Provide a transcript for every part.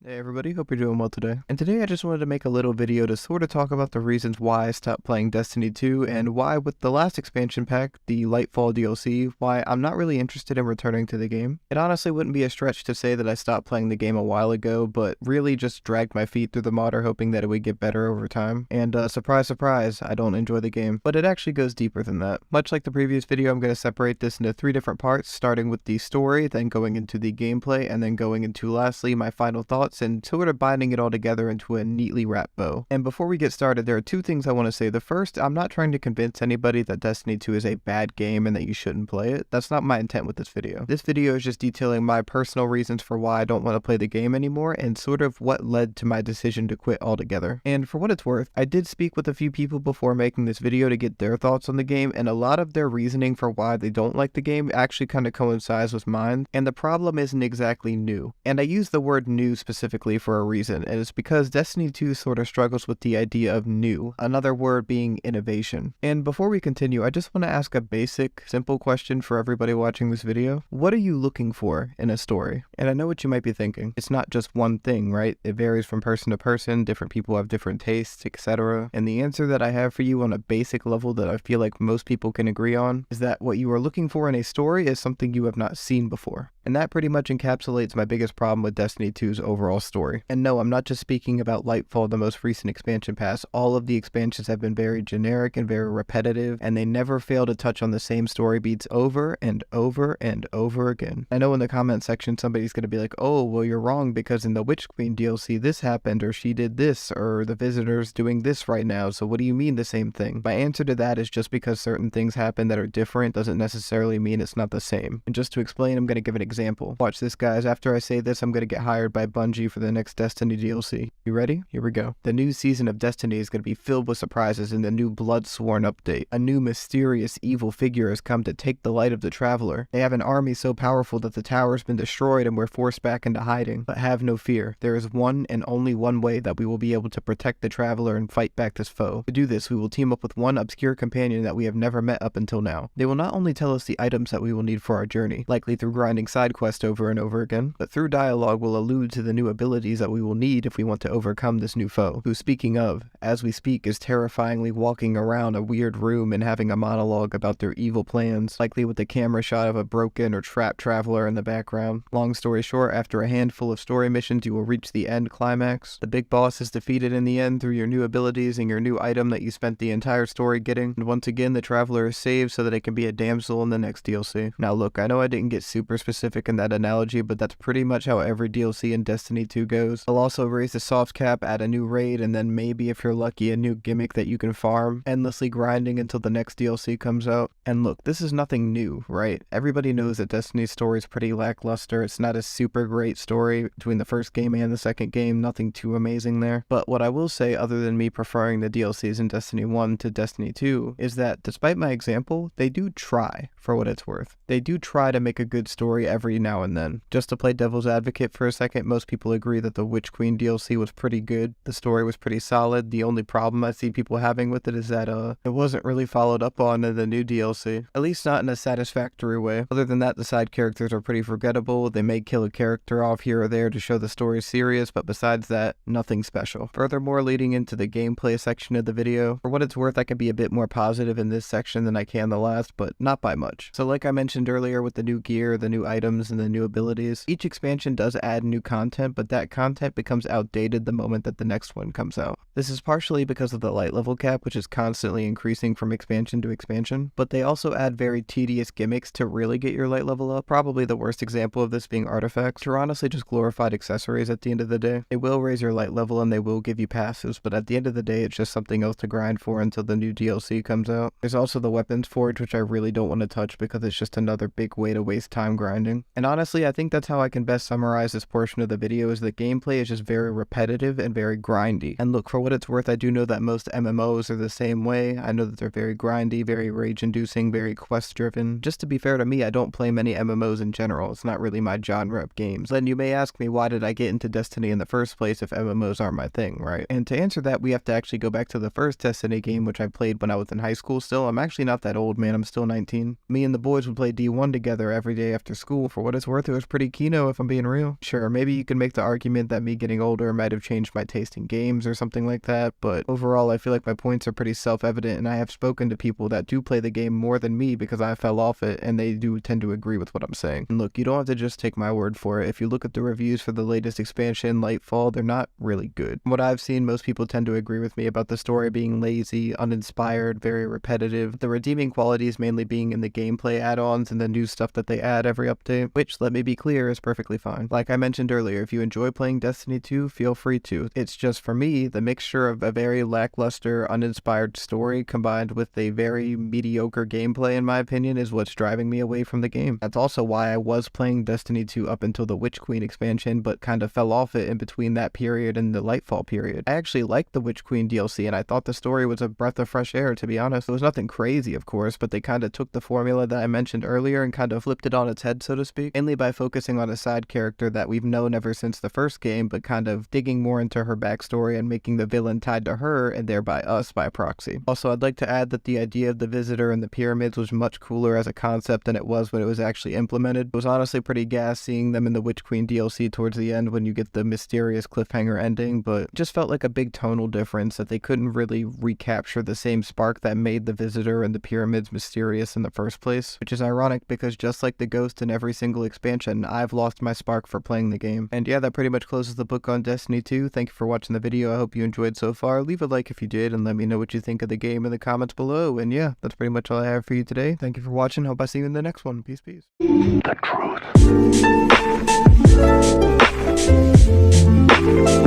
Hey everybody, hope you're doing well today. And today I just wanted to make a little video to sort of talk about the reasons why I stopped playing Destiny 2 and why with the last expansion pack, the Lightfall DLC, why I'm not really interested in returning to the game. It honestly wouldn't be a stretch to say that I stopped playing the game a while ago, but really just dragged my feet through the modder hoping that it would get better over time. And surprise, surprise, I don't enjoy the game. But it actually goes deeper than that. Much like the previous video, I'm going to separate this into 3 different parts, starting with the story, then going into the gameplay, and then going into lastly my final thoughts and sort of binding it all together into a neatly wrapped bow. And before we get started, there are 2 things I want to say. The first, I'm not trying to convince anybody that Destiny 2 is a bad game and that you shouldn't play it. That's not my intent with this video. This video is just detailing my personal reasons for why I don't want to play the game anymore and sort of what led to my decision to quit altogether. And for what it's worth, I did speak with a few people before making this video to get their thoughts on the game, and a lot of their reasoning for why they don't like the game actually kind of coincides with mine. And the problem isn't exactly new. And I use the word new specifically for a reason, and it's because Destiny 2 sort of struggles with the idea of new, another word being innovation. And before we continue, I just want to ask a basic, simple question for everybody watching this video. What are you looking for in a story? And I know what you might be thinking. It's not just one thing, right? It varies from person to person, different people have different tastes, etc. And the answer that I have for you on a basic level that I feel like most people can agree on is that what you are looking for in a story is something you have not seen before. And that pretty much encapsulates my biggest problem with Destiny 2's overall story. And no, I'm not just speaking about Lightfall, the most recent expansion pass. All of the expansions have been very generic and very repetitive, and they never fail to touch on the same story beats over and over and over again. I know in the comment section somebody's going to be like, oh, well you're wrong because in the Witch Queen DLC this happened, or she did this, or the Visitor's doing this right now, so what do you mean the same thing? My answer to that is just because certain things happen that are different doesn't necessarily mean it's not the same. And just to explain, I'm going to give an example. Watch this, guys. After I say this, I'm going to get hired by Bungie for the next Destiny DLC. You ready? Here we go. The new season of Destiny is going to be filled with surprises in the new Bloodsworn update. A new mysterious evil figure has come to take the light of the Traveler. They have an army so powerful that the tower's been destroyed and we're forced back into hiding. But have no fear. There is one and only one way that we will be able to protect the Traveler and fight back this foe. To do this, we will team up with one obscure companion that we have never met up until now. They will not only tell us the items that we will need for our journey, likely through grinding side quests over and over again, but through dialogue will allude to the new abilities that we will need if we want to overcome this new foe, who, speaking of, as we speak is terrifyingly walking around a weird room and having a monologue about their evil plans, likely with a camera shot of a broken or trapped traveler in the background. Long story short, after a handful of story missions you will reach the end climax. The big boss is defeated in the end through your new abilities and your new item that you spent the entire story getting, and once again the traveler is saved so that it can be a damsel in the next DLC. Now look, I know I didn't get super specific in that analogy, but that's pretty much how every DLC in Destiny 2 goes. I'll also raise the soft cap, add a new raid, and then maybe if you're lucky a new gimmick that you can farm, endlessly grinding until the next DLC comes out. And look, this is nothing new, right? Everybody knows that Destiny's story is pretty lackluster. It's not a super great story between the first game and the second game, nothing too amazing there. But what I will say, other than me preferring the DLCs in Destiny 1 to Destiny 2, is that despite my example, they do try, for what it's worth. They do try to make a good story every now and then. Just to play devil's advocate for a second, most people agree that the Witch Queen DLC was pretty good. The story was pretty solid. The only problem I see people having with it is that it wasn't really followed up on in the new DLC. At least not in a satisfactory way. Other than that, the side characters are pretty forgettable. They may kill a character off here or there to show the story is serious, but besides that, nothing special. Furthermore, leading into the gameplay section of the video, for what it's worth, I can be a bit more positive in this section than I can the last, but not by much. So like I mentioned earlier with the new gear, the new items, and the new abilities, each expansion does add new content, but that content becomes outdated the moment that the next one comes out. This is partially because of the light level cap, which is constantly increasing from expansion to expansion, but they also add very tedious gimmicks to really get your light level up. Probably the worst example of this being artifacts, which are honestly just glorified accessories at the end of the day. They will raise your light level and they will give you passives, but at the end of the day it's just something else to grind for until the new DLC comes out. There's also the weapons forge, which I really don't want to touch because it's just another big way to waste time grinding. And honestly, I think that's how I can best summarize this portion of the video, is the gameplay is just very repetitive and very grindy. And look, for what it's worth, I do know that most MMOs are the same way. I know that they're very grindy, very rage-inducing, very quest-driven. Just to be fair to me, I don't play many MMOs in general. It's not really my genre of games. Then you may ask me, why did I get into Destiny in the first place if MMOs aren't my thing, right? And to answer that, we have to actually go back to the first Destiny game, which I played when I was in high school still. I'm actually not that old, man. I'm still 19. Me and the boys would play D1 together every day after school cool. For what it's worth, it was pretty kino if I'm being real. Sure, maybe you can make the argument that me getting older might have changed my taste in games or something like that, but overall I feel like my points are pretty self-evident, and I have spoken to people that do play the game more than me because I fell off it, and they do tend to agree with what I'm saying. And look, you don't have to just take my word for it. If you look at the reviews for the latest expansion, Lightfall, they're not really good. From what I've seen, most people tend to agree with me about the story being lazy, uninspired, very repetitive, the redeeming qualities mainly being in the gameplay add-ons and the new stuff that they add every update, which, let me be clear, is perfectly fine. Like I mentioned earlier, if you enjoy playing Destiny 2, feel free to. It's just, for me, the mixture of a very lackluster, uninspired story combined with a very mediocre gameplay, in my opinion, is what's driving me away from the game. That's also why I was playing Destiny 2 up until the Witch Queen expansion, but kind of fell off it in between that period and the Lightfall period. I actually liked the Witch Queen DLC, and I thought the story was a breath of fresh air, to be honest. It was nothing crazy, of course, but they kind of took the formula that I mentioned earlier and kind of flipped it on its head, so to speak, mainly by focusing on a side character that we've known ever since the first game, but kind of digging more into her backstory and making the villain tied to her and thereby us by proxy. Also, I'd like to add that the idea of the Visitor and the pyramids was much cooler as a concept than it was when it was actually implemented. It was honestly pretty gas seeing them in the Witch Queen DLC towards the end when you get the mysterious cliffhanger ending, but it just felt like a big tonal difference that they couldn't really recapture the same spark that made the Visitor and the pyramids mysterious in the first place, which is ironic because just like the Ghost in every single expansion, I've lost my spark for playing the game. And yeah, that pretty much closes the book on Destiny 2. Thank you for watching the video. I hope you enjoyed so far. Leave a like if you did and let me know what you think of the game in the comments below. And yeah, that's pretty much all I have for you today. Thank you for watching. Hope I see you in the next one. Peace, peace. The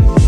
truth.